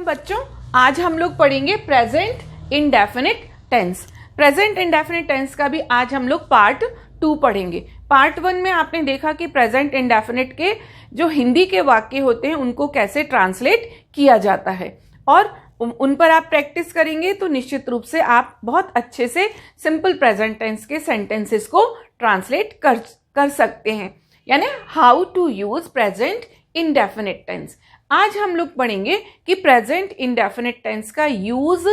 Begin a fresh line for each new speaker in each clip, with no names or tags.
बच्चों, आज हम लोग पढ़ेंगे present indefinite tense. Present indefinite tense का भी आज हम लोग पार्ट 2 पढ़ेंगे। पार्ट 1 में आपने देखा कि प्रेजेंट इंडेफिनिट के जो हिंदी के वाक्य होते हैं उनको कैसे ट्रांसलेट किया जाता है, और उन पर आप प्रैक्टिस करेंगे तो निश्चित रूप से आप बहुत अच्छे से सिंपल प्रेजेंट टेंस के सेंटेंसेस को ट्रांसलेट कर सकते हैं, यानी how to use present indefinite tense. आज हम लोग पढ़ेंगे कि प्रेजेंट इंडेफिनिट टेंस का यूज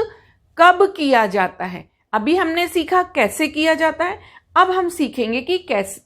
कब किया जाता है। अभी हमने सीखा कैसे किया जाता है, अब हम सीखेंगे कि कैसे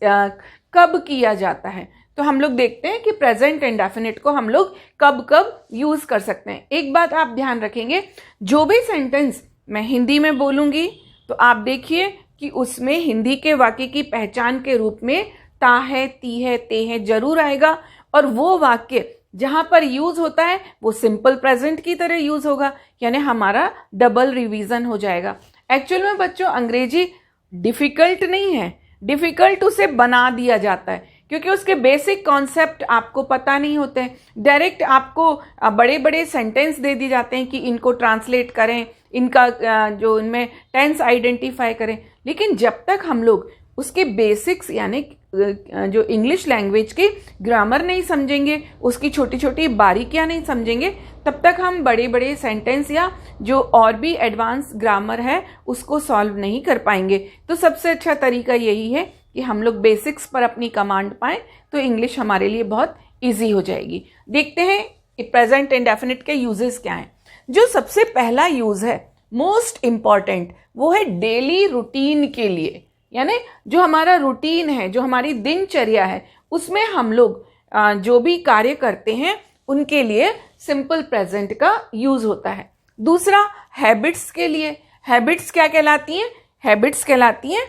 कब किया जाता है। तो हम लोग देखते हैं कि प्रेजेंट इंडेफिनिट को हम लोग कब कब यूज कर सकते हैं। एक बात आप ध्यान रखेंगे, जो भी सेंटेंस मैं हिंदी में बोलूंगी तो आप देखिए कि उसमें हिंदी के वाक्य की पहचान के रूप में ता है, ती है, ते है जरूर आएगा, और वो वाक्य जहां पर यूज होता है वो सिंपल प्रेजेंट की तरह यूज होगा, यानी हमारा डबल रिवीजन हो जाएगा। एक्चुअल में बच्चों अंग्रेजी डिफिकल्ट नहीं है, डिफिकल्ट उसे बना दिया जाता है क्योंकि उसके बेसिक कॉन्सेप्ट आपको पता नहीं होते हैं। डायरेक्ट आपको बड़े बड़े सेंटेंस दे दिए जाते हैं कि इनको ट्रांसलेट करें, इनका जो इनमें टेंस आइडेंटिफाई करें, लेकिन जब तक हम लोग उसके बेसिक्स यानी जो इंग्लिश लैंग्वेज की ग्रामर नहीं समझेंगे, उसकी छोटी छोटी बारीकियां नहीं समझेंगे, तब तक हम बड़े बड़े सेंटेंस या जो और भी एडवांस ग्रामर है उसको सॉल्व नहीं कर पाएंगे। तो सबसे अच्छा तरीका यही है कि हम लोग बेसिक्स पर अपनी कमांड पाएं, तो इंग्लिश हमारे लिए बहुत ईजी हो जाएगी। देखते हैं प्रेजेंट इंडेफिनिट के यूजेस क्या हैं। जो सबसे पहला यूज है, मोस्ट इंपॉर्टेंट, वो है डेली रूटीन के लिए, यानी जो हमारा रूटीन है, जो हमारी दिनचर्या है, उसमें हम लोग जो भी कार्य करते हैं उनके लिए सिंपल प्रेजेंट का यूज होता है। दूसरा हैबिट्स के लिए। हैबिट्स क्या कहलाती हैं? हैबिट्स कहलाती हैं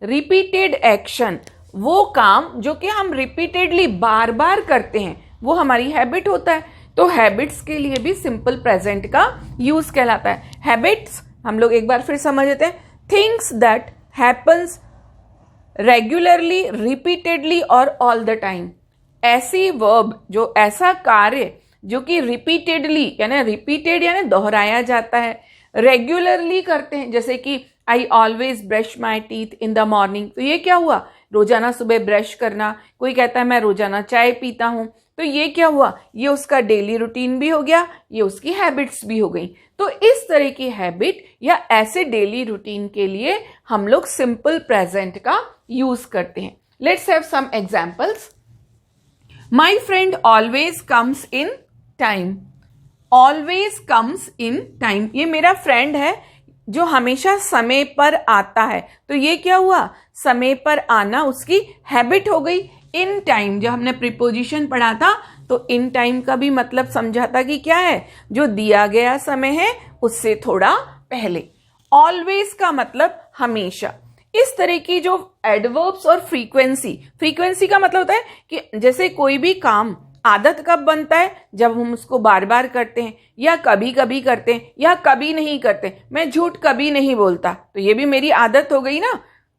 रिपीटेड एक्शन। वो काम जो कि हम रिपीटेडली बार बार करते हैं वो हमारी हैबिट होता है। तो हैबिट्स के लिए भी सिंपल प्रेजेंट का यूज कहलाता है। हैबिट्स हम लोग एक बार फिर समझ लेते हैं। Things that happens regularly, repeatedly और ऑल द टाइम। ऐसी वर्ब, जो ऐसा कार्य जो कि रिपीटेडली यानी रिपीटेड यानी दोहराया जाता है, रेगुलरली करते हैं, जैसे कि I always brush my teeth in the morning. तो ये क्या हुआ? रोजाना सुबह ब्रश करना। कोई कहता है मैं रोजाना चाय पीता हूं, तो ये क्या हुआ? ये उसका डेली रूटीन भी हो गया, ये उसकी हैबिट्स भी हो गई। तो इस तरह की हैबिट या ऐसे डेली रूटीन के लिए हम लोग सिंपल प्रेजेंट का यूज करते हैं। Let's have some examples. My friend always comes in time. Always comes in time, ये मेरा फ्रेंड है जो हमेशा समय पर आता है। तो ये क्या हुआ? समय पर आना उसकी हैबिट हो गई। इन टाइम, जब हमने प्रीपोजिशन पढ़ा था तो इन टाइम का भी मतलब समझा था कि क्या है? जो दिया गया समय है उससे थोड़ा पहले। ऑलवेज का मतलब हमेशा। इस तरह की जो एडवर्ब्स और फ्रीक्वेंसी का मतलब होता है कि जैसे कोई भी काम आदत कब बनता है? जब हम उसको बार बार करते हैं, या कभी कभी करते हैं, या कभी नहीं करते। मैं झूठ कभी नहीं बोलता, तो ये भी मेरी आदत हो गई ना।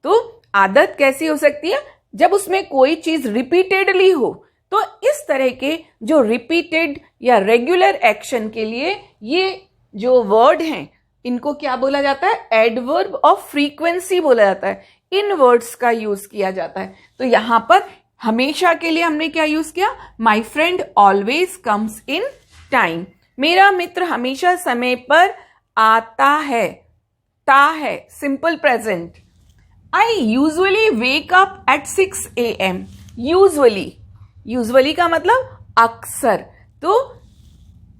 तो आदत कैसी हो सकती है? जब उसमें कोई चीज रिपीटेडली हो। तो इस तरह के जो रिपीटेड या रेगुलर एक्शन के लिए ये जो वर्ड हैं इनको क्या बोला जाता है? एडवर्ब ऑफ फ्रीक्वेंसी बोला जाता है। इन वर्ड्स का यूज किया जाता है। तो यहां पर हमेशा के लिए हमने क्या यूज किया? My friend always comes in time. मेरा मित्र हमेशा समय पर आता है। ता है simple present. I usually wake up at 6 AM। Usually का मतलब अक्सर। तो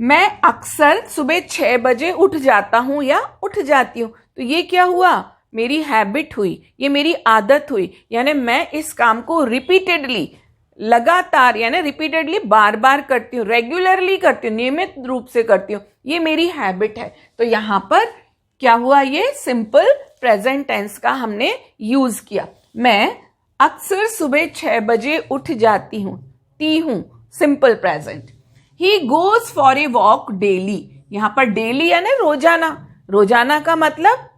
मैं अक्सर सुबह 6 बजे उठ जाता हूं या उठ जाती हूं। तो ये क्या हुआ? मेरी हैबिट हुई, ये मेरी आदत हुई, यानी मैं इस काम को रिपीटेडली, लगातार यानी रिपीटेडली बार बार करती हूँ, रेगुलरली करती हूँ, नियमित रूप से करती हूँ, ये मेरी हैबिट है। तो यहां पर क्या हुआ? ये सिंपल प्रेजेंट टेंस का हमने यूज किया। मैं अक्सर सुबह 6 बजे उठ जाती हूँ, ती हूं, simple present. He goes for a walk daily. यहां पर डेली यानी रोजाना, रोजाना का मतलब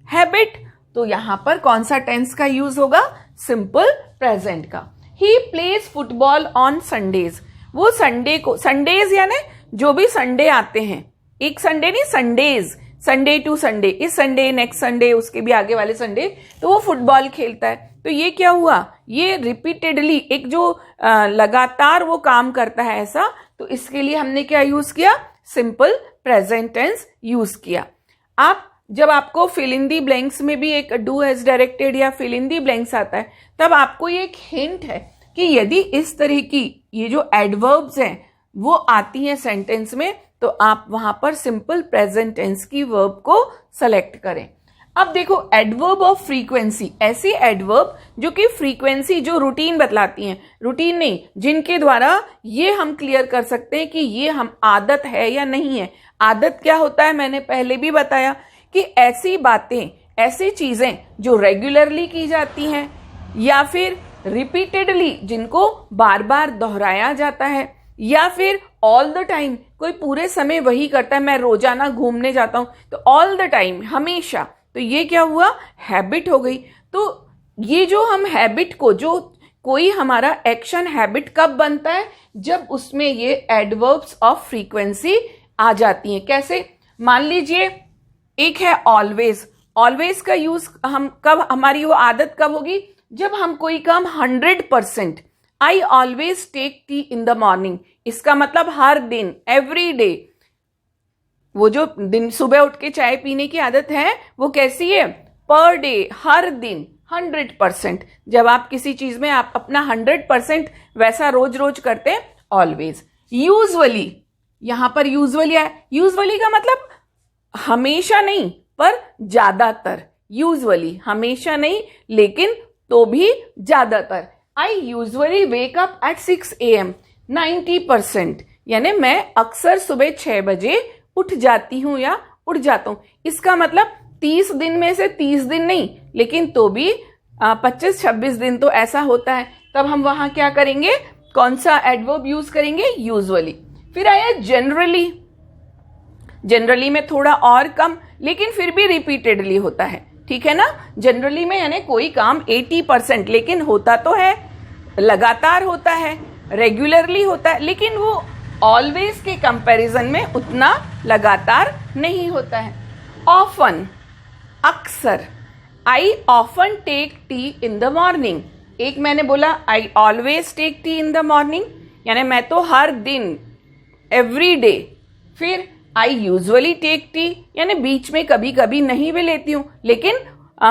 हैबिट। तो यहां पर कौन सा टेंस का यूज होगा? सिंपल प्रेजेंट का। He plays football on Sundays. वो संडे को, संडेज यानी जो भी संडे आते हैं एक संडे नहीं, संडेज, संडे टू संडे, इस संडे, नेक्स्ट संडे, उसके भी आगे वाले संडे, तो वो फुटबॉल खेलता है। तो ये क्या हुआ, ये रिपीटेडली एक जो लगातार वो काम करता है ऐसा, तो इसके लिए हमने क्या यूज किया, सिंपल प्रेजेंट टेंस यूज किया। आप जब आपको फिल इन दी ब्लैंक्स में भी एक डू एज डायरेक्टेड या फिल इन दी ब्लैंक्स आता है, तब आपको ये एक हिंट है कि यदि इस तरह की ये जो एडवर्ब्स हैं वो आती हैं सेंटेंस में, तो आप वहां पर सिंपल प्रेजेंट टेंस की वर्ब को सेलेक्ट करें। अब देखो, एडवर्ब ऑफ फ्रीक्वेंसी, ऐसी एडवर्ब जो कि फ्रीक्वेंसी, जो रूटीन बतलाती हैं, रूटीन नहीं, जिनके द्वारा ये हम क्लियर कर सकते हैं कि ये हम आदत है या नहीं है। आदत क्या होता है, मैंने पहले भी बताया कि ऐसी बातें, ऐसी चीजें जो रेगुलरली की जाती हैं या फिर रिपीटेडली, जिनको बार बार दोहराया जाता है, या फिर ऑल द टाइम, कोई पूरे समय वही करता है। मैं रोजाना घूमने जाता हूं, तो ऑल द टाइम, हमेशा, तो ये क्या हुआ, हैबिट हो गई। तो ये जो हम हैबिट को, जो कोई हमारा एक्शन हैबिट कब बनता है, जब उसमें ये एडवर्ब्स ऑफ फ्रीक्वेंसी आ जाती हैं। कैसे, मान लीजिए एक है ऑलवेज। ऑलवेज का यूज हम कब, हमारी वो आदत कब होगी, जब हम कोई काम 100%, I always take tea in the morning, इसका मतलब हर दिन, एवरी डे। वो जो दिन सुबह उठ के चाय पीने की आदत है, वो कैसी है, पर डे, हर दिन 100%। जब आप किसी चीज में आप अपना 100% वैसा रोज रोज करते हैं, ऑलवेज। यूजुअली, यहां पर यूजुअली है, यूजुअली का मतलब हमेशा नहीं पर ज्यादातर, यूजुअली हमेशा नहीं लेकिन तो भी ज्यादातर। I usually wake up at 6 AM, 90%, यानी मैं अक्सर सुबह 6 बजे उठ जाती हूं या उठ जाता हूं। इसका मतलब 30 दिन में से 30 दिन नहीं, लेकिन तो भी 25-26 दिन तो ऐसा होता है। तब हम वहां क्या करेंगे, कौन सा एडवर्ब यूज करेंगे, यूजुअली। फिर आया जनरली। जनरली में थोड़ा और कम, लेकिन फिर भी रिपीटेडली होता है, ठीक है ना। जनरली में यानी कोई काम 80%, लेकिन होता तो है, लगातार होता है, रेगुलरली होता है, लेकिन वो ऑलवेज के कंपैरिजन में उतना लगातार नहीं होता है। ऑफन, अक्सर, I often take tea in the morning. एक मैंने बोला I always take tea in the morning, यानी मैं तो हर दिन, एवरी डे। फिर आई यूजुअली टेक टी, यानी बीच में कभी कभी नहीं भी लेती हूं, लेकिन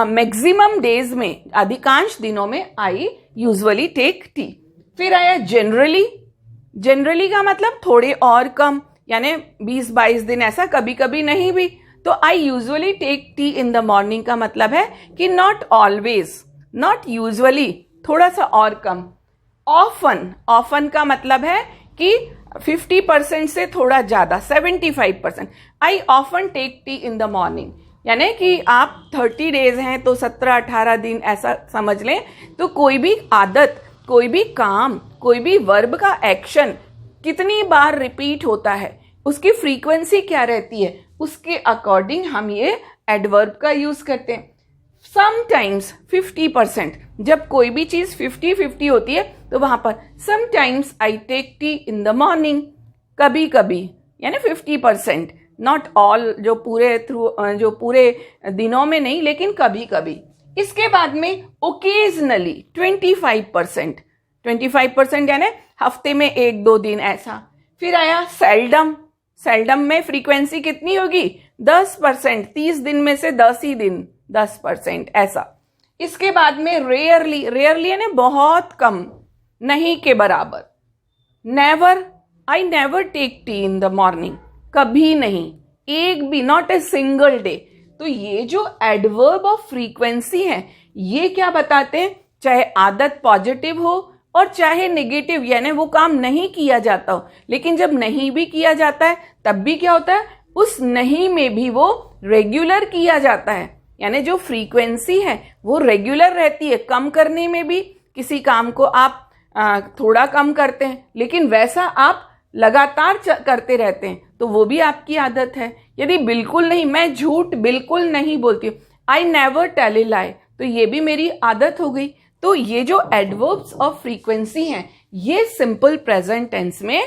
मैक्सिमम डेज में, अधिकांश दिनों में आई यूजुअली टेक टी। फिर आया जनरली। जनरली का मतलब थोड़े और कम, यानी 20-22 दिन ऐसा, कभी कभी नहीं भी। तो I usually take tea in the morning का मतलब है कि नॉट ऑलवेज, नॉट यूजुअली, थोड़ा सा और कम। ऑफन, ऑफन का मतलब है कि 50% से थोड़ा ज्यादा, 75%। I often take tea in the morning, यानी कि आप 30 डेज हैं तो 17-18 दिन ऐसा समझ लें। तो कोई भी आदत, कोई भी काम, कोई भी वर्ब का एक्शन कितनी बार रिपीट होता है, उसकी फ्रीक्वेंसी क्या रहती है, उसके अकॉर्डिंग हम ये एडवर्ब का यूज करते हैं। समटाइम्स 50%, जब कोई भी चीज 50-50 होती है तो वहां पर sometimes I take tea in the morning, कभी कभी, यानी 50%, नॉट ऑल, जो पूरे दिनों में नहीं, लेकिन कभी कभी। इसके बाद में ओकेजनली 25%, 25% यानी हफ्ते में 1-2 दिन ऐसा। फिर आया सेल्डम। सेल्डम में फ्रीक्वेंसी कितनी होगी, 10%, 30 दिन में से 10 ही दिन, 10% ऐसा। इसके बाद में रेयरली, रेयरली यानी बहुत कम, नहीं के बराबर। Never, I never take tea in the morning, कभी नहीं, एक भी, नॉट ए सिंगल डे। तो ये जो एडवर्ब ऑफ फ्रीक्वेंसी है, ये क्या बताते हैं, चाहे आदत पॉजिटिव हो और चाहे नेगेटिव, यानी वो काम नहीं किया जाता हो, लेकिन जब नहीं भी किया जाता है तब भी क्या होता है, उस नहीं में भी वो रेगुलर किया जाता है, यानी जो फ्रीक्वेंसी है वो रेगुलर रहती है। कम करने में भी, किसी काम को आप थोड़ा कम करते हैं, लेकिन वैसा आप लगातार करते रहते हैं, तो वो भी आपकी आदत है। यदि बिल्कुल नहीं, मैं झूठ बिल्कुल नहीं बोलती हूँ, आई नेवर टेल ए लाई, तो ये भी मेरी आदत हो गई। तो ये जो एडवर्ब्स ऑफ फ्रीक्वेंसी हैं, ये सिंपल प्रेजेंट टेंस में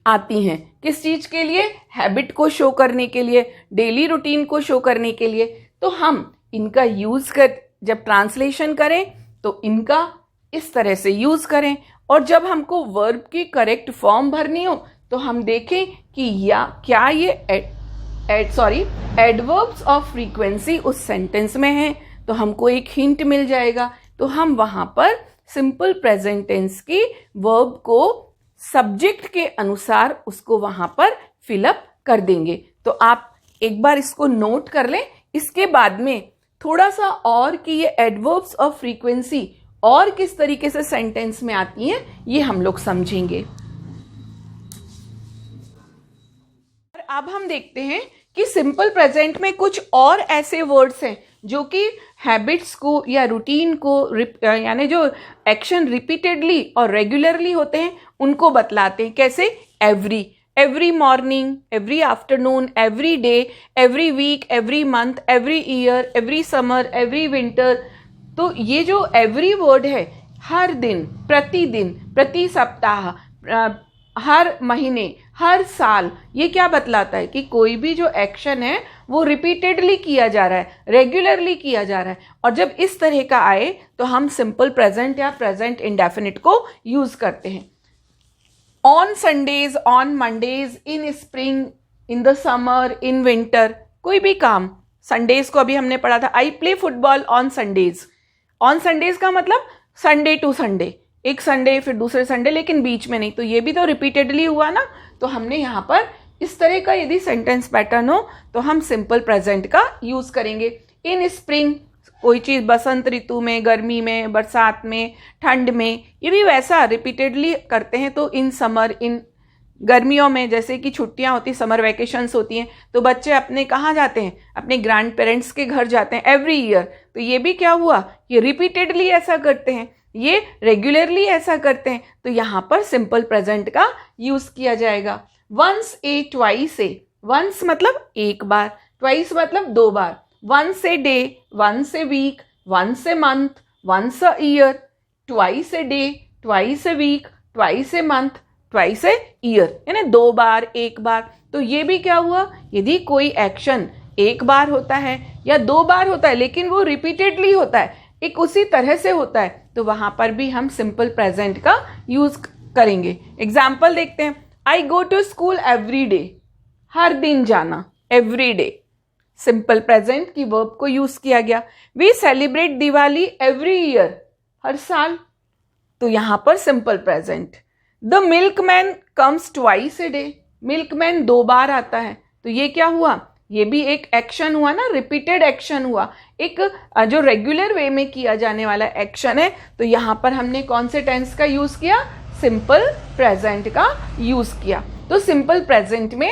आती हैं। किस चीज़ के लिए? हैबिट को शो करने के लिए, डेली रूटीन को शो करने के लिए। तो हम इनका यूज़ कर जब ट्रांसलेशन करें तो इनका इस तरह से यूज़ करें, और जब हमको वर्ब की करेक्ट फॉर्म भरनी हो तो हम देखें कि क्या ये एडवर्ब्स ऑफ फ्रीक्वेंसी उस सेंटेंस में है, तो हमको एक हिंट मिल जाएगा। तो हम वहां पर सिंपल प्रेजेंट टेंस की वर्ब को सब्जेक्ट के अनुसार उसको वहां पर फिलअप कर देंगे। तो आप एक बार इसको नोट कर लें। इसके बाद में थोड़ा सा और कि ये एडवर्ब्स ऑफ फ्रीक्वेंसी और किस तरीके से सेंटेंस में आती हैं, ये हम लोग समझेंगे। अब हम देखते हैं कि सिंपल प्रेजेंट में कुछ और ऐसे वर्ड्स हैं जो कि हैबिट्स को या रूटीन को यानी जो एक्शन रिपीटेडली और रेगुलरली होते हैं उनको बतलाते हैं। कैसे? Every morning, every afternoon, every day, every week, every month, every year, every summer, every winter. तो ये जो एवरी वर्ड है, हर दिन, प्रतिदिन, प्रति सप्ताह, हर महीने, हर साल, ये क्या बतलाता है कि कोई भी जो एक्शन है वो रिपीटेडली किया जा रहा है, रेगुलरली किया जा रहा है। और जब इस तरह का आए तो हम सिंपल प्रेजेंट या प्रेजेंट इंडेफिनिट को यूज करते हैं। On Sundays, on Mondays, in spring, in the summer, in winter, कोई भी काम। संडेज को अभी हमने पढ़ा था, I play football on Sundays. On Sundays का मतलब संडे टू संडे, एक संडे फिर दूसरे संडे, लेकिन बीच में नहीं। तो ये भी तो रिपीटेडली हुआ ना। तो हमने यहाँ पर इस तरह का यदि सेंटेंस पैटर्न हो तो हम सिंपल प्रेजेंट का यूज करेंगे। इन स्प्रिंग, कोई चीज़ बसंत ऋतु में, गर्मी में, बरसात में, ठंड में, ये भी वैसा रिपीटेडली करते हैं। तो इन समर, इन गर्मियों में जैसे कि छुट्टियां होती, समर वैकेशंस होती हैं, तो बच्चे अपने कहाँ जाते हैं? अपने ग्रैंड पेरेंट्स के घर जाते हैं एवरी ईयर। तो ये भी क्या हुआ? ये रिपीटेडली ऐसा करते हैं, ये रेगुलरली ऐसा करते हैं। तो यहाँ पर सिंपल प्रेजेंट का यूज किया जाएगा। Once a, twice a. Once मतलब एक बार, ट्वाइस मतलब दो बार। Once a day, once a week, once a month, once a year, twice a day, twice a week, twice a month, twice a year, यानी दो बार, एक बार। तो ये भी क्या हुआ? यदि कोई एक्शन एक बार होता है या दो बार होता है लेकिन वो रिपीटेडली होता है, एक उसी तरह से होता है, तो वहां पर भी हम सिंपल प्रेजेंट का यूज करेंगे। एग्जाम्पल देखते हैं। I go to school every day, हर दिन जाना, एवरी डे। सिंपल प्रेजेंट की वर्ब को यूज किया गया। We celebrate Diwali every year, हर साल। तो यहां पर simple present. The milkman comes twice a day, milkman दो बार आता है। तो ये क्या हुआ? ये भी एक एक्शन हुआ ना, रिपीटेड एक्शन हुआ, एक जो रेगुलर वे में किया जाने वाला एक्शन है। तो यहां पर हमने कौन से टेंस का यूज किया? सिंपल प्रेजेंट का यूज किया। तो सिंपल प्रेजेंट में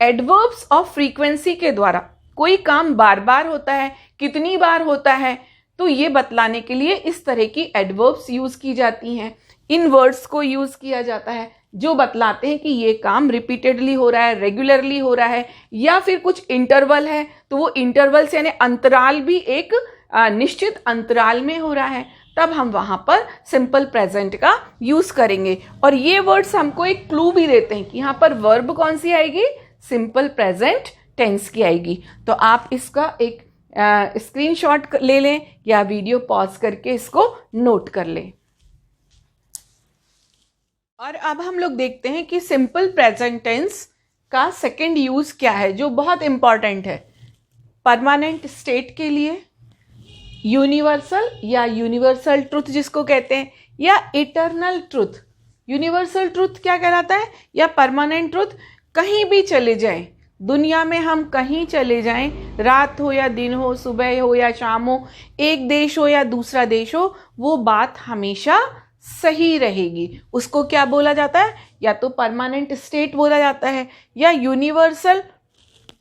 एडवर्ब्स ऑफ फ्रीक्वेंसी के द्वारा कोई काम बार बार होता है, कितनी बार होता है, तो ये बतलाने के लिए इस तरह की एडवर्ब्स यूज की जाती हैं। इन वर्ड्स को यूज किया जाता है जो बतलाते हैं कि ये काम रिपीटेडली हो रहा है, रेगुलरली हो रहा है, या फिर कुछ इंटरवल है तो वो इंटरवल से यानी अंतराल भी एक निश्चित अंतराल में हो रहा है, तब हम वहां पर सिंपल प्रेजेंट का यूज करेंगे। और ये वर्ड्स हमको एक क्लू भी देते हैं कि यहाँ पर वर्ब कौन सी आएगी? सिंपल प्रेजेंट टेंस की आएगी। तो आप इसका एक स्क्रीनशॉट ले लें या वीडियो पॉज करके इसको नोट कर लें। और अब हम लोग देखते हैं कि सिंपल प्रेजेंट टेंस का सेकंड यूज क्या है, जो बहुत इंपॉर्टेंट है परमानेंट स्टेट के लिए, यूनिवर्सल या यूनिवर्सल ट्रुथ जिसको कहते हैं, या इटर्नल ट्रुथ। यूनिवर्सल ट्रुथ क्या कहलाता है? या परमानेंट ट्रुथ। कहीं भी चले जाएं, दुनिया में हम कहीं चले जाएं, रात हो या दिन हो, सुबह हो या शाम हो, एक देश हो या दूसरा देश हो, वो बात हमेशा सही रहेगी। उसको क्या बोला जाता है? या तो परमानेंट स्टेट बोला जाता है, या यूनिवर्सल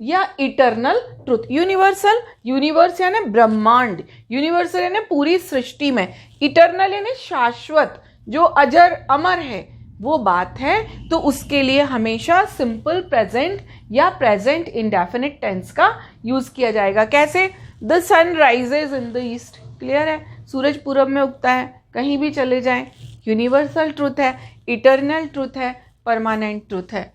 या इटर्नल ट्रुथ। यूनिवर्सल, यूनिवर्स यानी ब्रह्मांड, यूनिवर्सल यानी पूरी सृष्टि में, इटर्नल यानी शाश्वत, जो अजर अमर है, वो बात है। तो उसके लिए हमेशा सिंपल प्रेजेंट या प्रेजेंट इंडेफिनिट टेंस का यूज किया जाएगा। कैसे? The sun rises in the east, clear है, सूरज पूरब में उगता है, कहीं भी चले जाएं, यूनिवर्सल ट्रुथ है, इटर्नल ट्रुथ है, परमानेंट ट्रूथ है।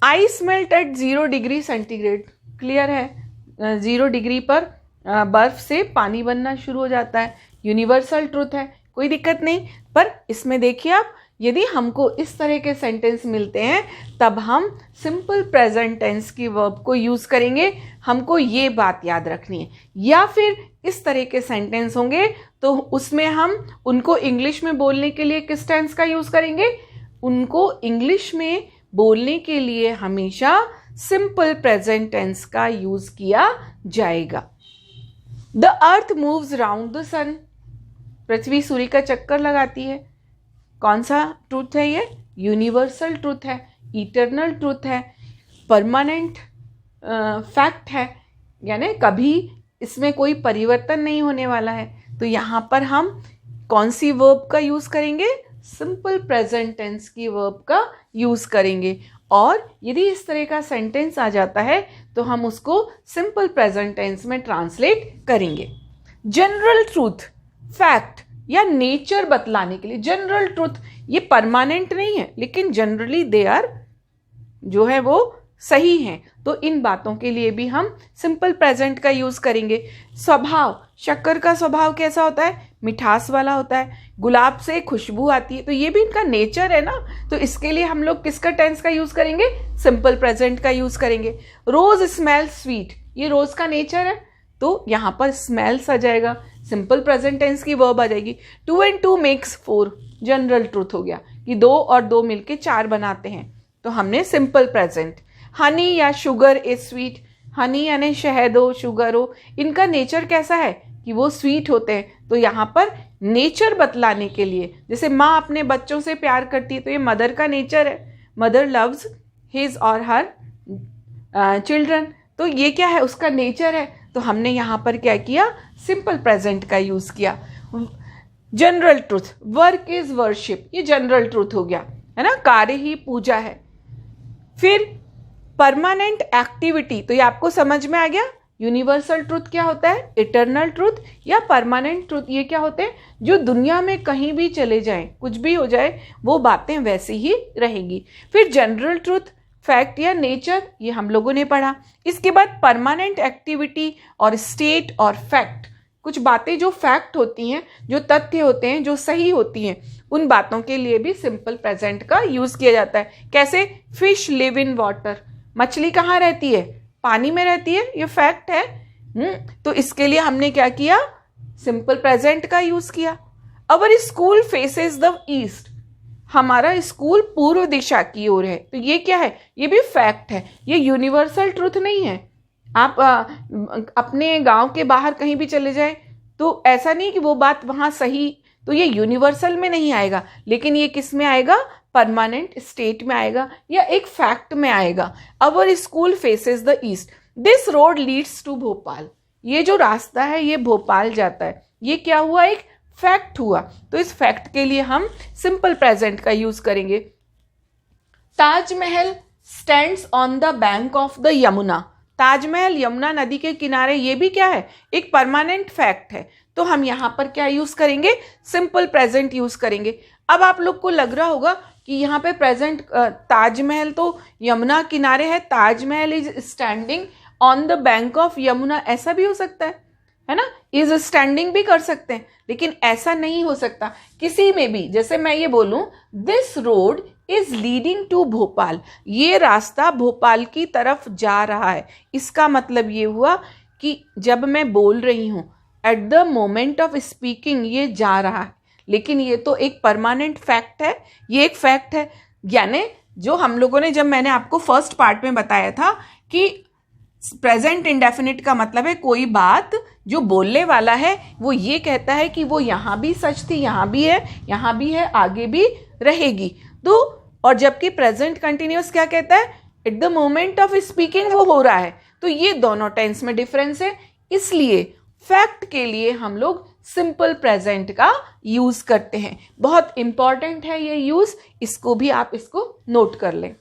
Ice melt eight 0 degree centigrade, clear है, 0 डिग्री पर बर्फ से पानी बनना शुरू हो जाता है, यूनिवर्सल ट्रूथ है, कोई दिक्कत नहीं। पर इसमें देखिए आप, यदि हमको इस तरह के सेंटेंस मिलते हैं तब हम सिंपल प्रेजेंट टेंस की वर्ब को यूज़ करेंगे, हमको ये बात याद रखनी है। या फिर इस तरह के सेंटेंस होंगे तो उसमें हम उनको इंग्लिश में बोलने के लिए किस टेंस का यूज़ करेंगे, उनको इंग्लिश में बोलने के लिए हमेशा सिंपल प्रेजेंट टेंस का यूज़ किया जाएगा। The earth moves round the sun, पृथ्वी सूर्य का चक्कर लगाती है, कौन सा ट्रूथ है ये, यूनिवर्सल ट्रूथ है, इटर्नल ट्रूथ है, परमानेंट फैक्ट है, यानी कभी इसमें कोई परिवर्तन नहीं होने वाला है। तो यहाँ पर हम कौन सी वर्ब का यूज़ करेंगे, सिंपल प्रेजेंट टेंस की वर्ब का यूज़ करेंगे। और यदि इस तरह का सेंटेंस आ जाता है तो हम उसको सिंपल प्रेजेंट टेंस में ट्रांसलेट करेंगे। जनरल ट्रूथ, फैक्ट या नेचर बतलाने के लिए, जनरल ट्रूथ ये परमानेंट नहीं है लेकिन जनरली दे आर जो है वो सही हैं, तो इन बातों के लिए भी हम सिंपल प्रेजेंट का यूज़ करेंगे। स्वभाव, शक्कर का स्वभाव कैसा होता है, मिठास वाला होता है, गुलाब से खुशबू आती है, तो ये भी इनका नेचर है ना, तो इसके लिए हम लोग किसका टेंस का यूज़ करेंगे, सिंपल प्रेजेंट का यूज़ करेंगे। रोज स्मेल स्वीट, ये रोज का नेचर है तो यहाँ पर स्मेल्स आ जाएगा, सिंपल प्रेजेंट टेंस की वर्ब आ जाएगी। 2 and 2 makes 4, जनरल ट्रूथ हो गया कि 2 और 2 मिलके 4 बनाते हैं, तो हमने सिंपल प्रेजेंट। हनी या शुगर इज स्वीट, हनी यानी शहद हो, शुगर हो, इनका नेचर कैसा है कि वो स्वीट होते हैं, तो यहाँ पर नेचर बतलाने के लिए, जैसे माँ अपने बच्चों से प्यार करती है तो ये मदर का नेचर है, मदर लव्स हिज और हर चिल्ड्रन, तो ये क्या है, उसका नेचर है, तो हमने यहाँ पर क्या किया, सिंपल प्रेजेंट का यूज़ किया। General truth, work is worship, ये जनरल ट्रूथ हो गया है ना, कार्य ही पूजा है। फिर परमानेंट एक्टिविटी, तो ये आपको समझ में आ गया। यूनिवर्सल ट्रूथ क्या होता है, इटर्नल ट्रूथ या परमानेंट ट्रूथ, ये क्या होते हैं, जो दुनिया में कहीं भी चले जाएं, कुछ भी हो जाए वो बातें वैसी ही रहेंगी। फिर जनरल ट्रूथ, फैक्ट या नेचर, ये हम लोगों ने पढ़ा। इसके बाद परमानेंट एक्टिविटी और स्टेट और फैक्ट, कुछ बातें जो फैक्ट होती हैं, जो तथ्य होते हैं, जो सही होती हैं, उन बातों के लिए भी सिंपल प्रेजेंट का यूज़ किया जाता है। कैसे, फिश लिव इन वाटर, मछली कहाँ रहती है, पानी में रहती है, ये फैक्ट है। तो इसके लिए हमने क्या किया, सिंपल प्रेजेंट का यूज़ किया। अवर स्कूल फेसेस द ईस्ट, हमारा स्कूल पूर्व दिशा की ओर है, तो ये क्या है, ये भी फैक्ट है, ये यूनिवर्सल ट्रूथ नहीं है। आप अपने गांव के बाहर कहीं भी चले जाएं तो ऐसा नहीं कि वो बात वहाँ सही, तो ये यूनिवर्सल में नहीं आएगा, लेकिन ये किस में आएगा, परमानेंट स्टेट में आएगा या एक फैक्ट में आएगा। Our school faces the east, this road leads to Bhopal, ये जो रास्ता है ये भोपाल जाता है, ये क्या हुआ, एक फैक्ट हुआ, तो इस फैक्ट के लिए हम सिंपल प्रेजेंट का यूज करेंगे। Taj Mahal stands on the bank of the Yamuna, Taj Mahal Yamuna नदी के किनारे, ये भी क्या है, एक परमानेंट फैक्ट है, तो हम यहाँ पर क्या यूज करेंगे, सिंपल प्रेजेंट यूज करेंगे। अब आप लोग को लग रहा होगा कि यहाँ पे प्रेजेंट, ताजमहल तो यमुना किनारे है, Taj Mahal is standing on the bank of Yamuna, ऐसा भी हो सकता है ना, इज स्टैंडिंग भी कर सकते हैं, लेकिन ऐसा नहीं हो सकता किसी में भी। जैसे मैं ये बोलूं, this road is leading to Bhopal, ये रास्ता भोपाल की तरफ जा रहा है, इसका मतलब ये हुआ कि जब मैं बोल रही हूँ, eight the moment of speaking ये जा रहा है, लेकिन ये तो एक परमानेंट फैक्ट है, ये एक फैक्ट है। यानी जो हम लोगों ने, जब मैंने आपको फर्स्ट पार्ट में बताया था कि प्रेजेंट इंडेफिनिट का मतलब है कोई बात जो बोलने वाला है वो ये कहता है कि वो यहाँ भी सच थी, यहाँ भी है, यहाँ भी है, आगे भी रहेगी, तो और जबकि प्रेजेंट कंटिन्यूअस क्या कहता है, eight the moment of speaking वो हो रहा है, तो ये दोनों टेंस में डिफरेंस है। इसलिए फैक्ट के लिए हम लोग सिंपल प्रेजेंट का यूज करते हैं, बहुत इंपॉर्टेंट है ये यूज, इसको भी आप इसको नोट कर लें।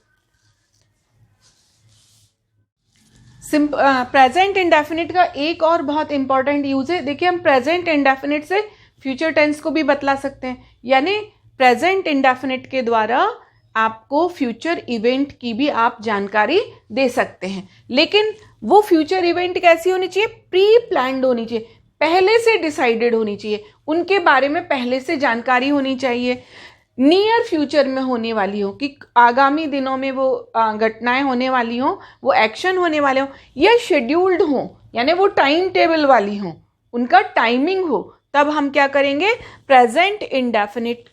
प्रेजेंट इंडेफिनिट का एक और बहुत इंपॉर्टेंट यूज है, देखिए हम प्रेजेंट इंडेफिनिट से फ्यूचर टेंस को भी बतला सकते हैं, यानी प्रेजेंट इंडेफिनिट के द्वारा आपको फ्यूचर इवेंट की भी आप जानकारी दे सकते हैं, लेकिन वो फ्यूचर इवेंट कैसी होनी चाहिए? प्री प्लान्ड होनी चाहिए, पहले से डिसाइडेड होनी चाहिए, उनके बारे में पहले से जानकारी होनी चाहिए। नियर फ्यूचर में होने वाली हो, कि आगामी दिनों में वो घटनाएं होने वाली हो, वो एक्शन होने वाले हो, या शेड्यूल्ड हो, यानी वो टाइम टेबल वाली हो, उनका टाइमिंग हो, तब हम क्या करेंगे? प्रेजेंट इंडेफिनिट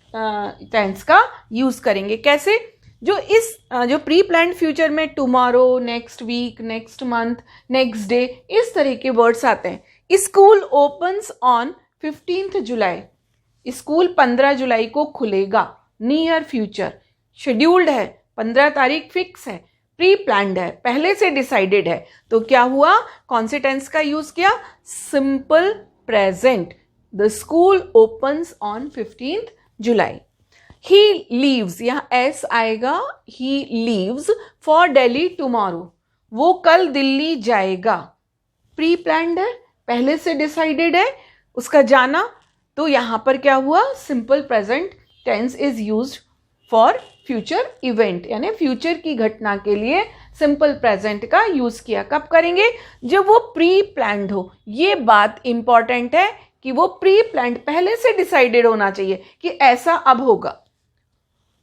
टेंस का यूज करेंगे। कैसे? जो प्री प्लान्ड फ्यूचर में tomorrow, next week, next month, next day, इस तरह के वर्ड्स आते हैं। School opens on 15 July, school 15 जुलाई को खुलेगा। नियर फ्यूचर, शेड्यूल्ड है, 15 तारीख फिक्स है, प्री प्लान्ड है, पहले से डिसाइडेड है, तो क्या हुआ? कौन से टेंस का यूज किया? Simple present. The school opens on 15 July. He leaves, यहाँ एस आएगा, he leaves for Delhi tomorrow, वो कल दिल्ली जाएगा। प्री प्लान्ड है, पहले से डिसाइडेड है उसका जाना, तो यहां पर क्या हुआ? Simple present tense is used for future event, यानी फ्यूचर की घटना के लिए सिंपल प्रेजेंट का यूज किया। कब करेंगे? जब वो प्री प्लान्ड हो। ये बात इंपॉर्टेंट है कि वो प्री प्लान्ड, पहले से डिसाइडेड होना चाहिए कि ऐसा अब होगा।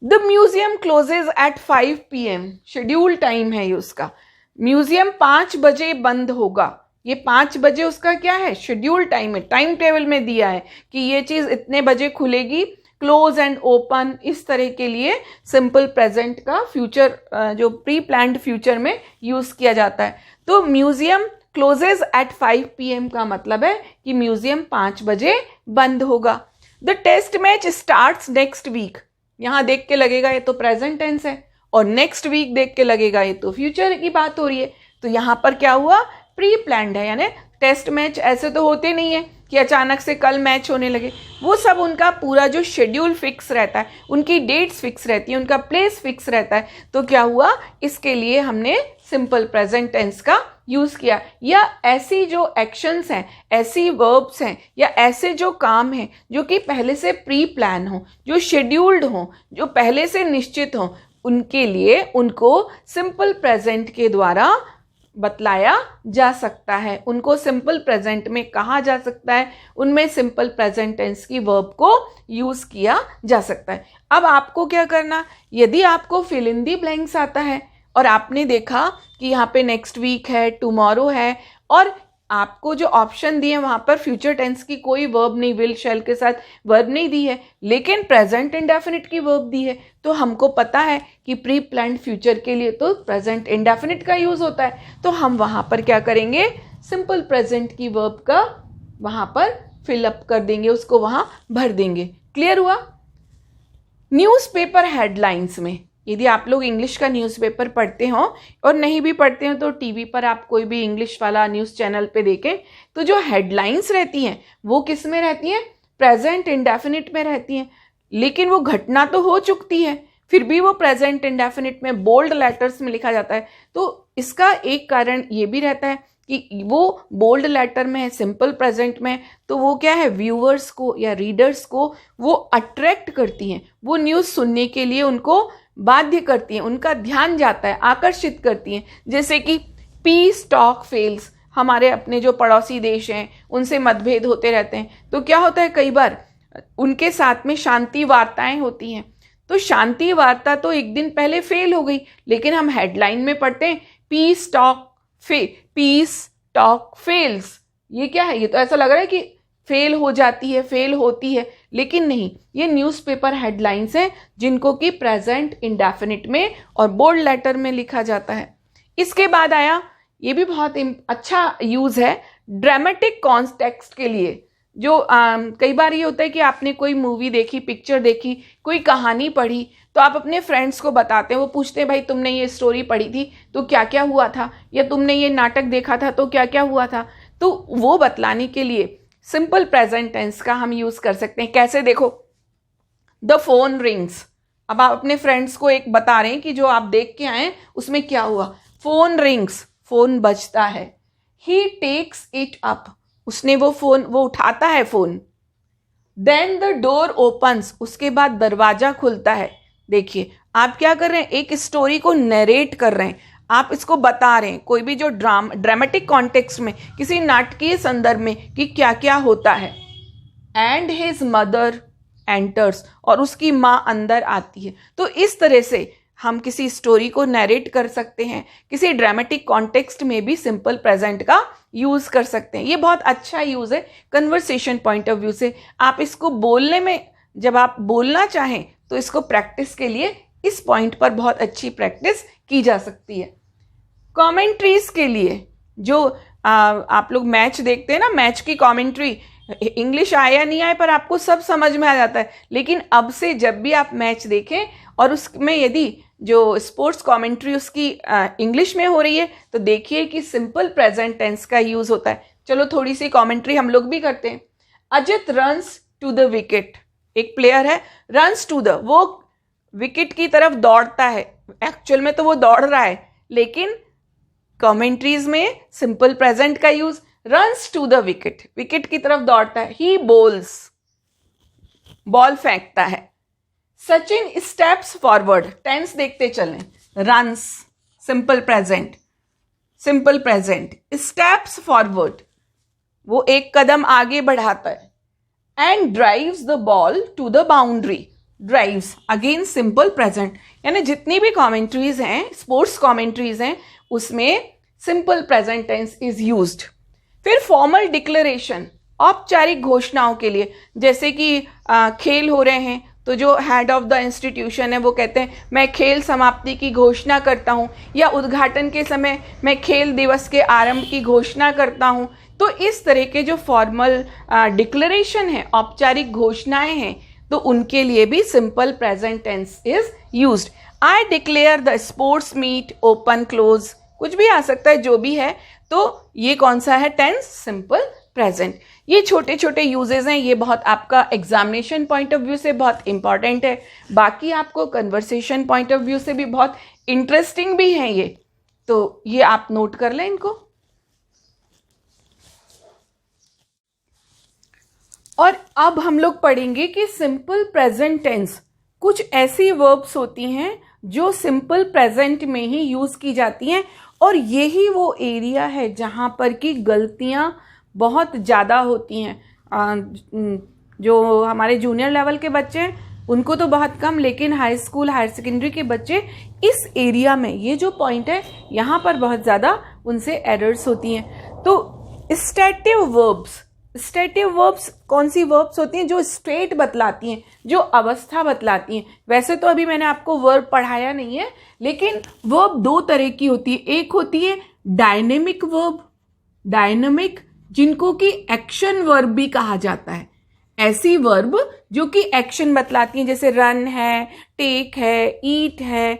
The museum closes at 5 PM, schedule time है ये उसका। म्यूजियम 5 बजे बंद होगा, ये 5 बजे उसका क्या है? शेड्यूल टाइम है, टाइम टेबल में दिया है कि ये चीज इतने बजे खुलेगी। क्लोज एंड ओपन, इस तरह के लिए सिंपल प्रेजेंट का फ्यूचर, जो प्री प्लान्ड फ्यूचर में यूज किया जाता है। तो म्यूजियम क्लोजेज एट 5 PM का मतलब है कि म्यूजियम 5 बजे बंद होगा। The test match starts next week, यहां देख के लगेगा ये तो प्रेजेंट टेंस है, और नेक्स्ट वीक देख के लगेगा ये तो फ्यूचर की बात हो रही है। तो यहां पर क्या हुआ? प्री प्लान्ड है, यानी टेस्ट मैच ऐसे तो होते नहीं है कि अचानक से कल मैच होने लगे। वो सब उनका पूरा जो शेड्यूल फिक्स रहता है, उनकी डेट्स फिक्स रहती है, उनका प्लेस फिक्स रहता है। तो क्या हुआ? इसके लिए हमने सिंपल प्रेजेंट टेंस का यूज किया। या ऐसी जो एक्शंस हैं, ऐसी वर्ब्स हैं, या ऐसे जो काम हैं जो कि पहले से प्री प्लान हो, जो शेड्यूल्ड हो, जो पहले से निश्चित हो, उनके लिए उनको सिंपल प्रेजेंट के द्वारा बतलाया जा सकता है, उनको सिंपल प्रेजेंट में कहा जा सकता है, उनमें सिंपल प्रेजेंट टेंस की वर्ब को यूज किया जा सकता है। अब आपको क्या करना? यदि आपको फिल इन दी ब्लैंक्स आता है और आपने देखा कि यहाँ पे नेक्स्ट वीक है, टुमारो है, और आपको जो ऑप्शन दिए वहां पर फ्यूचर टेंस की कोई वर्ब नहीं, विल शैल के साथ वर्ब नहीं दी है, लेकिन प्रेजेंट इंडेफिनिट की वर्ब दी है, तो हमको पता है कि प्री प्लान्ड फ्यूचर के लिए तो प्रेजेंट इंडेफिनिट का यूज होता है। तो हम वहां पर क्या करेंगे? सिंपल प्रेजेंट की वर्ब का वहां पर फिलअप कर देंगे, उसको वहां भर देंगे। क्लियर हुआ? न्यूज़पेपर हेडलाइंस में, यदि आप लोग इंग्लिश का न्यूज़पेपर पढ़ते हो और नहीं भी पढ़ते हो तो टीवी पर आप कोई भी इंग्लिश वाला न्यूज़ चैनल पे देखें, तो जो हेडलाइंस रहती हैं वो किस में रहती हैं? प्रेजेंट इंडेफिनिट में रहती हैं। लेकिन वो घटना तो हो चुकी है, फिर भी वो प्रेजेंट इंडेफिनिट में बोल्ड लेटर्स में लिखा जाता है। तो इसका एक कारण ये भी रहता है कि वो बोल्ड लेटर में है, सिंपल प्रेजेंट में, तो वो क्या है? व्यूअर्स को या रीडर्स को वो अट्रैक्ट करती हैं, वो न्यूज़ सुनने के लिए उनको बाध्य करती हैं, उनका ध्यान जाता है, आकर्षित करती हैं। जैसे कि पीस टॉक फेल्स, हमारे अपने जो पड़ोसी देश हैं उनसे मतभेद होते रहते हैं, तो क्या होता है? कई बार उनके साथ में शांति वार्ताएं होती हैं, तो शांति वार्ता तो एक दिन पहले फेल हो गई, लेकिन हम हेडलाइन में पढ़ते हैं पीस टॉक फेल्स। ये क्या है? ये तो ऐसा लग रहा है कि फेल हो जाती है, फेल होती है, लेकिन नहीं, ये न्यूज़पेपर हेडलाइंस हैं जिनको कि प्रेजेंट इंडेफिनिट में और बोल्ड लेटर में लिखा जाता है। इसके बाद आया, ये भी बहुत अच्छा यूज है ड्रामेटिक कॉन्टेक्स्ट के लिए। जो कई बार ये होता है कि आपने कोई मूवी देखी, पिक्चर देखी, कोई कहानी पढ़ी, तो आप अपने फ्रेंड्स को बताते हैं, वो पूछते हैं भाई तुमने ये स्टोरी पढ़ी थी तो क्या क्या हुआ था, या तुमने ये नाटक देखा था तो क्या क्या हुआ था। तो वो बतलाने के लिए सिंपल प्रेजेंट टेंस का हम यूज कर सकते हैं। कैसे? देखो, द फोन रिंग्स। अब आप अपने फ्रेंड्स को एक बता रहे हैं कि जो आप देख के आए उसमें क्या हुआ। फोन रिंग्स, फोन बजता है। ही टेक्स इट अप, उसने वो उठाता है phone. Then the door opens, उसके बाद दरवाजा खुलता है। देखिए आप क्या कर रहे हैं, एक स्टोरी को नरेट कर रहे हैं, आप इसको बता रहे हैं कोई भी जो ड्रामेटिक कॉन्टेक्स्ट में, किसी नाटकीय संदर्भ में कि क्या क्या होता है। एंड हिज मदर एंटर्स, और उसकी माँ अंदर आती है। तो इस तरह से हम किसी स्टोरी को नरेट कर सकते हैं, किसी ड्रामेटिक कॉन्टेक्स्ट में भी सिंपल प्रेजेंट का यूज कर सकते हैं। ये बहुत अच्छा यूज है कन्वर्सेशन पॉइंट ऑफ व्यू से। आप इसको बोलने में, जब आप बोलना चाहें तो इसको प्रैक्टिस के लिए इस पॉइंट पर बहुत अच्छी प्रैक्टिस की जा सकती है। कमेंट्रीज के लिए जो आप लोग मैच देखते हैं ना, मैच की कमेंट्री, इंग्लिश आए या नहीं आए पर आपको सब समझ में आ जाता है। लेकिन अब से जब भी आप मैच देखें और उसमें यदि जो स्पोर्ट्स कमेंट्री उसकी इंग्लिश में हो रही है तो देखिए कि सिंपल प्रेजेंट टेंस का यूज होता है। चलो थोड़ी सी कमेंट्री हम लोग भी करते हैं। Ajit runs to the wicket, एक प्लेयर है, रन्स टू द, वो विकेट की तरफ दौड़ता है, एक्चुअल में तो वो दौड़ रहा है, लेकिन कमेंट्रीज में सिंपल प्रेजेंट का use, runs to the wicket, wicket की तरफ दौड़ता है। ही बोल्स, बॉल फेंकता है। सचिन स्टेप्स फॉरवर्ड, टेंस देखते चलें, runs simple present, simple present, steps forward वो एक कदम आगे बढ़ाता है। And drives the ball to the boundary, drives again simple present. यानी जितनी भी कमेंट्रीज हैं, स्पोर्ट्स कमेंट्रीज हैं, उसमें simple present tense is used. फिर फॉर्मल डिक्लेरेशन, औपचारिक घोषणाओं के लिए, जैसे कि खेल हो रहे हैं तो जो हेड ऑफ द इंस्टीट्यूशन है वो कहते हैं मैं खेल समाप्ति की घोषणा करता हूँ, या उद्घाटन के समय मैं खेल दिवस के आरंभ की घोषणा करता हूँ। तो इस तरह के जो फॉर्मल डिक्लेरेशन है, औपचारिक घोषणाएं हैं, तो उनके लिए भी simple present tense is used. I declare the sports meet open close, कुछ भी आ सकता है, जो भी है, तो ये कौन सा है टेंस, सिंपल प्रेजेंट। ये छोटे छोटे यूजेस हैं, ये बहुत आपका एग्जामिनेशन पॉइंट ऑफ व्यू से बहुत इंपॉर्टेंट है, बाकी आपको कन्वर्सेशन पॉइंट ऑफ व्यू से भी बहुत इंटरेस्टिंग भी हैं ये, तो ये आप नोट कर लें इनको। और अब हम लोग पढ़ेंगे कि सिंपल प्रेजेंट टेंस, कुछ ऐसी वर्ब्स होती हैं जो सिंपल प्रेजेंट में ही यूज की जाती हैं, और यही वो एरिया है जहां पर कि गलतियां बहुत ज़्यादा होती हैं। जो हमारे जूनियर लेवल के बच्चे हैं उनको तो बहुत कम, लेकिन हाई स्कूल हायर सेकेंडरी के बच्चे इस एरिया में, ये जो पॉइंट है यहाँ पर बहुत ज़्यादा उनसे एरर्स होती हैं। तो स्टेटिव वर्ब्स, स्टेटिव वर्ब्स कौन सी वर्ब्स होती हैं, जो स्टेट बतलाती हैं, जो अवस्था बतलाती हैं। वैसे तो अभी मैंने आपको वर्ब पढ़ाया नहीं है, लेकिन वर्ब दो तरह की होती है। एक होती है डायनेमिक वर्ब, डायनेमिक, जिनको कि एक्शन वर्ब भी कहा जाता है। ऐसी वर्ब जो कि एक्शन बतलाती हैं, जैसे रन है, टेक है, ईट है,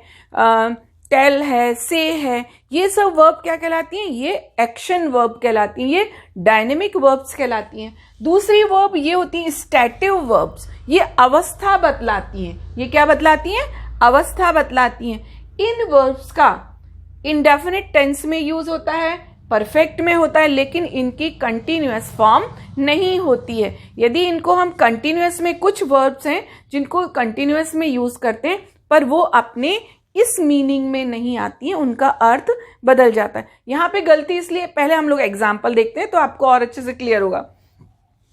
टेल है, से है, ये सब वर्ब क्या कहलाती हैं, ये एक्शन वर्ब कहलाती हैं, ये डायनेमिक वर्ब्स कहलाती हैं। दूसरी वर्ब ये होती है स्टैटिव वर्ब्स, ये अवस्था बतलाती हैं। ये क्या बतलाती हैं, अवस्था बतलाती हैं। इन वर्ब्स का इंडेफिनिट टेंस में यूज होता है, परफेक्ट में होता है, लेकिन इनकी कंटिन्यूअस फॉर्म नहीं होती है। यदि इनको हम कंटिन्यूअस में, कुछ वर्ब्स हैं जिनको कंटिन्यूअस में यूज करते हैं पर वो अपने इस मीनिंग में नहीं आती है, उनका अर्थ बदल जाता है। यहाँ पे गलती इसलिए, पहले हम लोग एग्जाम्पल देखते हैं तो आपको और अच्छे से क्लियर होगा।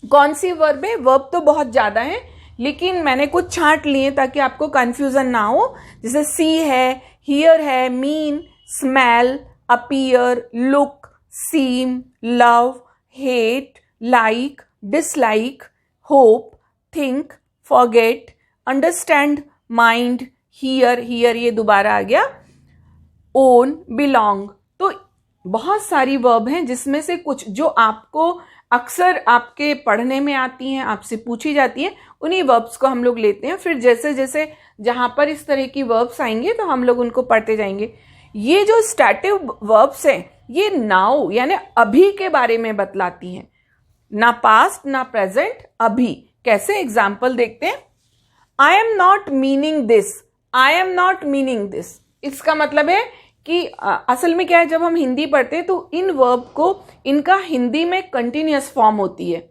कौन सी वर्ब है, वर्ब तो बहुत ज्यादा है, लेकिन मैंने कुछ छांट लिए ताकि आपको कंफ्यूजन ना हो। जैसे सी है, हियर है, mean, smell, appear, look, seem, love, hate, like, dislike, hope, think, forget, understand, mind, hear, hear ये दोबारा आ गया, ओन, बिलोंग। तो बहुत सारी वर्ब हैं जिसमें से कुछ जो आपको अक्सर आपके पढ़ने में आती हैं, आपसे पूछी जाती हैं, उन्हीं वर्ब्स को हम लोग लेते हैं। फिर जैसे जैसे जहां पर इस तरह की वर्ब्स आएंगे तो हम लोग उनको पढ़ते जाएंगे। ये जो स्टैटिव वर्ब्स हैं ये नाउ यानी अभी के बारे में बतलाती हैं, ना पास्ट ना प्रेजेंट, अभी। कैसे, एग्जाम्पल देखते हैं। आई am not meaning this, I am not meaning this, इसका मतलब है कि असल में क्या है, जब हम हिंदी पढ़ते हैं तो इन वर्ब को, इनका हिंदी में कंटिन्यूअस फॉर्म होती है।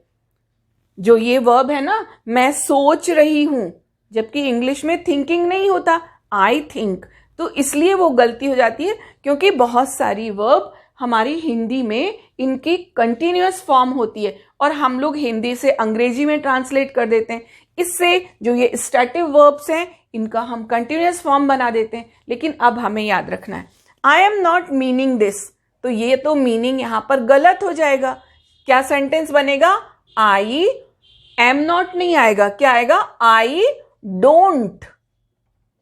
जो ये वर्ब है ना, मैं सोच रही हूं, जबकि इंग्लिश में थिंकिंग नहीं होता, आई थिंक। तो इसलिए वो गलती हो जाती है, क्योंकि बहुत सारी वर्ब हमारी हिंदी में इनकी कंटिन्यूअस फॉर्म होती है और हम लोग हिंदी से अंग्रेजी में ट्रांसलेट कर देते हैं। इससे जो ये स्टैटिव वर्ब्स हैं इनका हम कंटिन्यूअस फॉर्म बना देते हैं। लेकिन अब हमें याद रखना है, आई एम नॉट मीनिंग दिस, तो ये तो मीनिंग यहां पर गलत हो जाएगा। क्या सेंटेंस बनेगा? आई एम नॉट नहीं आएगा, क्या आएगा? आई डोंट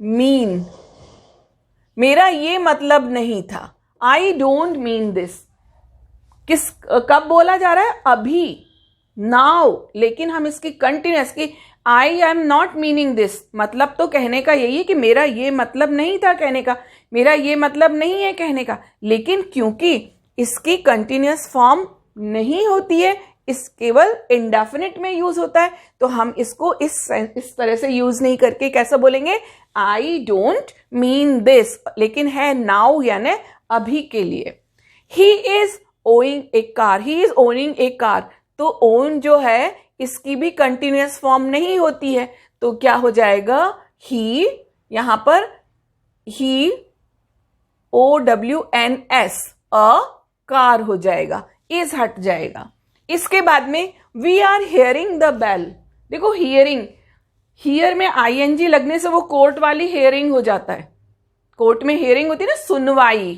मीन, मेरा ये मतलब नहीं था। आई डोंट मीन दिस कब बोला जा रहा है? अभी, नाउ। लेकिन हम इसकी कंटिन्यूअस की आई एम नॉट मीनिंग दिस, मतलब तो कहने का यही है कि मेरा ये मतलब नहीं था कहने का, मेरा ये मतलब नहीं है कहने का। लेकिन क्योंकि इसकी कंटिन्यूअस फॉर्म नहीं होती है, इस केवल इंडेफिनिट में यूज होता है, तो हम इसको इस तरह से यूज नहीं करके कैसे बोलेंगे? आई डोंट मीन दिस, लेकिन है नाउ यानी अभी के लिए। He is owing A car, he is owning a car, तो ओन जो है इसकी भी कंटिन्यूअस फॉर्म नहीं होती है, तो क्या हो जाएगा? ही, यहां पर ही OWNS अ कार हो जाएगा, इज हट जाएगा। इसके बाद में we are hearing the bell, देखो हियरिंग, हियर में ING लगने से वो कोर्ट वाली हियरिंग हो जाता है। कोर्ट में हियरिंग होती है ना, सुनवाई,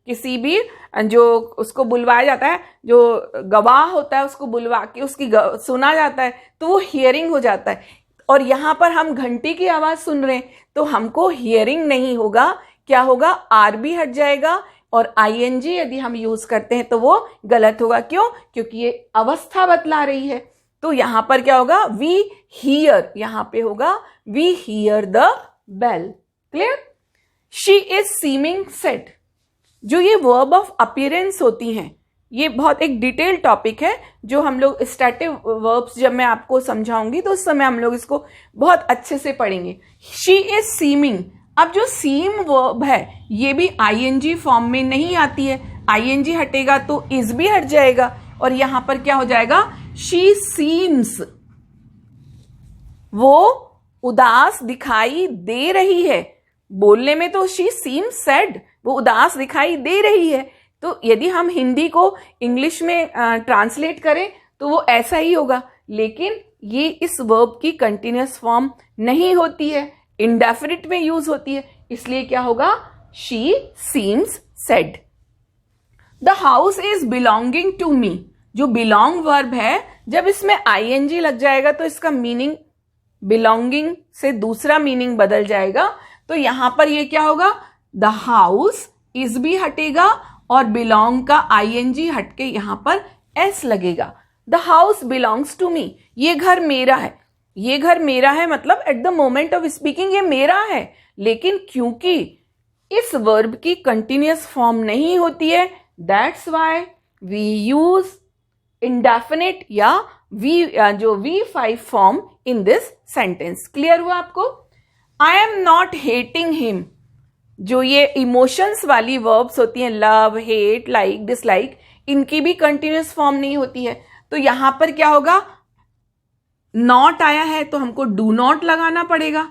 किसी भी जो उसको बुलवाया जाता है, जो गवाह होता है उसको बुलवा के उसकी सुना जाता है, तो वो हियरिंग हो जाता है। और यहां पर हम घंटी की आवाज सुन रहे हैं तो हमको हियरिंग नहीं होगा, क्या होगा? आर भी हट जाएगा और ING यदि हम यूज करते हैं तो वो गलत होगा। क्यों? क्योंकि ये अवस्था बतला रही है। तो यहां पर क्या होगा? वी हियर, यहां पे होगा we hear the bell. Clear? She is seeming sad, जो ये वर्ब ऑफ अपीयरेंस होती हैं, ये बहुत एक डिटेल टॉपिक है जो हम लोग स्टैटिव वर्ब्स जब मैं आपको समझाऊंगी तो उस समय हम लोग इसको बहुत अच्छे से पढ़ेंगे। शी इज सीमिंग, अब जो सीम वर्ब है ये भी ING फॉर्म में नहीं आती है, ING हटेगा तो इज भी हट जाएगा और यहां पर क्या हो जाएगा? शी सीम्स, वो उदास दिखाई दे रही है। बोलने में तो शी सीम्स सैड, वो उदास दिखाई दे रही है। तो यदि हम हिंदी को इंग्लिश में ट्रांसलेट करें तो वो ऐसा ही होगा, लेकिन ये इस वर्ब की कंटिन्यूअस फॉर्म नहीं होती है, इंडेफिनिट में यूज होती है, इसलिए क्या होगा? She seems sad. The house is belonging to me, जो बिलोंग वर्ब है जब इसमें ING लग जाएगा तो इसका मीनिंग बिलोंगिंग से दूसरा मीनिंग बदल जाएगा। तो यहां पर ये क्या होगा? द हाउस इज भी हटेगा और बिलोंग का ING हटके यहां पर S लगेगा। The house belongs to me, ये घर मेरा है, ये घर मेरा है मतलब at the moment of speaking ये मेरा है। लेकिन क्योंकि इस वर्ब की कंटिन्यूअस फॉर्म नहीं होती है, that's why we use indefinite या जो V5 form in this sentence. Clear हुआ आपको? I am not hating him, जो ये इमोशंस वाली वर्ब्स होती हैं, लव, हेट, लाइक, डिसलाइक, इनकी भी कंटिन्यूअस फॉर्म नहीं होती है। तो यहां पर क्या होगा? नॉट आया है तो हमको डू नॉट लगाना पड़ेगा।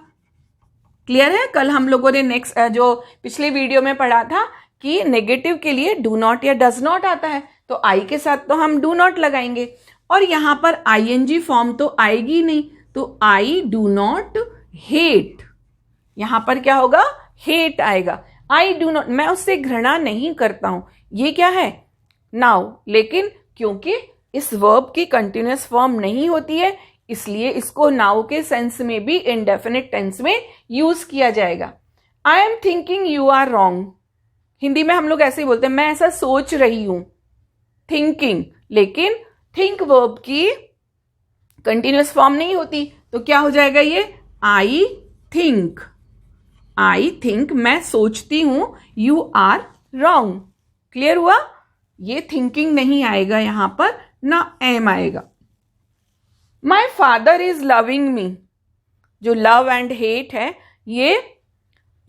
क्लियर है? कल हम लोगों ने नेक्स्ट जो पिछले वीडियो में पढ़ा था कि नेगेटिव के लिए डू नॉट या डज नॉट आता है, तो आई के साथ तो हम डू नॉट लगाएंगे और यहां पर ING फॉर्म तो आएगी नहीं, तो आई डू नॉट हेट, यहां पर क्या होगा? हेट आएगा। आई डू नॉट, मैं उससे घृणा नहीं करता हूं, ये क्या है? नाउ। लेकिन क्योंकि इस वर्ब की कंटिन्यूअस फॉर्म नहीं होती है इसलिए इसको नाउ के सेंस में भी इंडेफिनिट टेंस में यूज किया जाएगा। I am thinking you are wrong, Hindi में हम लोग ऐसे ही बोलते हैं, मैं ऐसा सोच रही हूं, थिंकिंग। लेकिन थिंक वर्ब की कंटिन्यूअस फॉर्म नहीं होती, तो क्या हो जाएगा ये? आई थिंक, आई थिंक मैं सोचती हूं, यू आर रॉन्ग। क्लियर हुआ? ये थिंकिंग नहीं आएगा यहां पर, ना एम आएगा। My father is loving me, जो लव एंड हेट है ये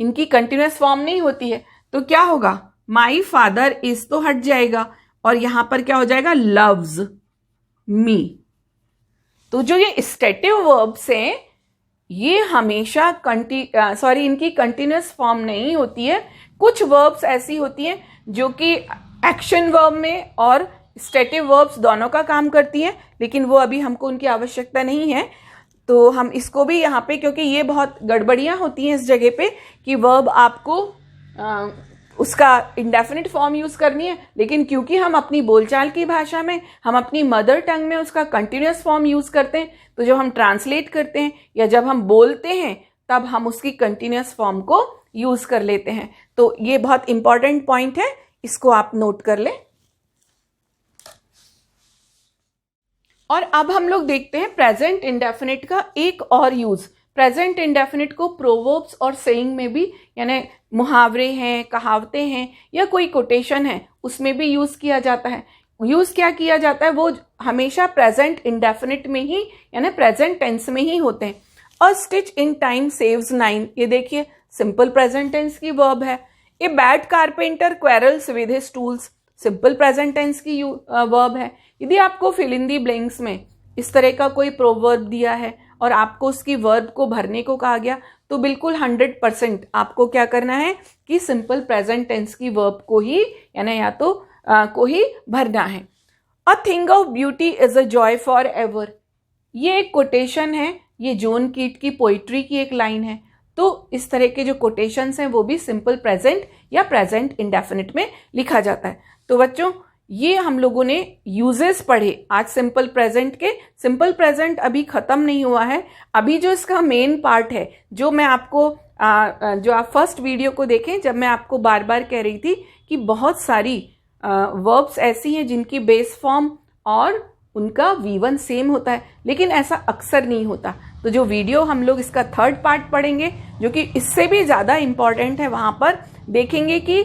इनकी कंटिन्यूअस फॉर्म नहीं होती है, तो क्या होगा? माई फादर इज तो हट जाएगा और यहां पर क्या हो जाएगा? Loves me. तो जो ये स्टेटिव वर्ब्स हैं ये हमेशा इनकी कंटिन्यूअस फॉर्म नहीं होती है। कुछ वर्ब्स ऐसी होती हैं जो कि एक्शन वर्ब में और स्टेटिव वर्ब्स दोनों का काम करती हैं, लेकिन वो अभी हमको उनकी आवश्यकता नहीं है। तो हम इसको भी यहाँ पे, क्योंकि ये बहुत गड़बड़ियाँ होती हैं इस जगह पे कि वर्ब आपको उसका इंडेफिनिट फॉर्म यूज़ करनी है, लेकिन क्योंकि हम अपनी बोलचाल की भाषा में, हम अपनी मदर टंग में उसका कंटिन्यूअस फॉर्म यूज़ करते हैं, तो जब हम ट्रांसलेट करते हैं या जब हम बोलते हैं तब हम उसकी कंटिन्यूअस फॉर्म को यूज़ कर लेते हैं। तो ये बहुत इंपॉर्टेंट पॉइंट है, इसको आप नोट कर लें। और अब हम लोग देखते हैं प्रेजेंट इंडेफिनिट का एक और यूज़। प्रेजेंट इंडेफिनिट को प्रोवर्ब्स और सेइंग में भी, यानी मुहावरे हैं, कहावतें हैं या कोई कोटेशन है, उसमें भी यूज़ किया जाता है। यूज़ क्या किया जाता है, वो हमेशा प्रेजेंट इंडेफिनिट में ही, यानी प्रेजेंट टेंस में ही होते हैं। A stitch in time saves 9, ये देखिए सिंपल प्रेजेंट टेंस की वर्ब है। A bad carpenter quarrels with his tools, simple present tense की वर्ब है। यदि आपको फिल इन दी ब्लैंक्स में इस तरह का कोई प्रोवर्ब दिया है और आपको उसकी वर्ब को भरने को कहा गया, तो बिल्कुल 100% आपको क्या करना है कि सिंपल प्रेजेंट टेंस की वर्ब को ही, यानी या तो को ही भरना है। A thing of beauty is a joy for ever, ये एक कोटेशन है, ये जॉन कीट की पोइट्री की एक लाइन है। तो इस तरह के जो कोटेशंस हैं वो भी सिंपल प्रेजेंट या प्रेजेंट इंडेफिनिट में लिखा जाता है। तो बच्चों, ये हम लोगों ने यूजेस पढ़े आज सिंपल प्रेजेंट के। सिंपल प्रेजेंट अभी खत्म नहीं हुआ है, अभी जो इसका मेन पार्ट है, जो मैं आपको जो आप फर्स्ट वीडियो को देखें, जब मैं आपको बार बार कह रही थी कि बहुत सारी वर्ब्स ऐसी हैं जिनकी बेस फॉर्म और उनका V1 सेम होता है, लेकिन ऐसा अक्सर नहीं होता। तो जो वीडियो हम लोग इसका थर्ड पार्ट पढ़ेंगे, जो कि इससे भी ज़्यादा इम्पॉर्टेंट है, वहाँ पर देखेंगे कि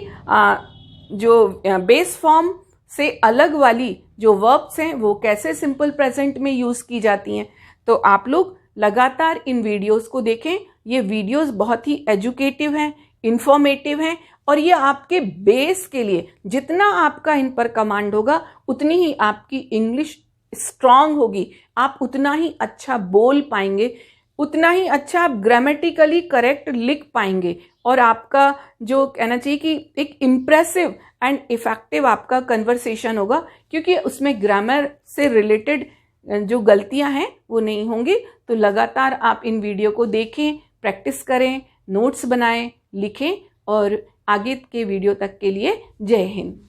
जो बेस फॉर्म से अलग वाली जो वर्ब्स हैं वो कैसे सिंपल प्रेजेंट में यूज़ की जाती हैं। तो आप लोग लगातार इन वीडियोस को देखें, ये वीडियोस बहुत ही एजुकेटिव हैं, इंफॉर्मेटिव हैं, और ये आपके बेस के लिए, जितना आपका इन पर कमांड होगा उतनी ही आपकी इंग्लिश स्ट्रांग होगी, आप उतना ही अच्छा बोल पाएंगे, उतना ही अच्छा आप ग्रामेटिकली करेक्ट लिख पाएंगे, और आपका जो कहना चाहिए कि एक इम्प्रेसिव एंड इफेक्टिव आपका कन्वर्सेशन होगा, क्योंकि उसमें ग्रामर से रिलेटेड जो गलतियां हैं वो नहीं होंगी। तो लगातार आप इन वीडियो को देखें, प्रैक्टिस करें, नोट्स बनाएं, लिखें, और आगे के वीडियो तक के लिए जय हिंद।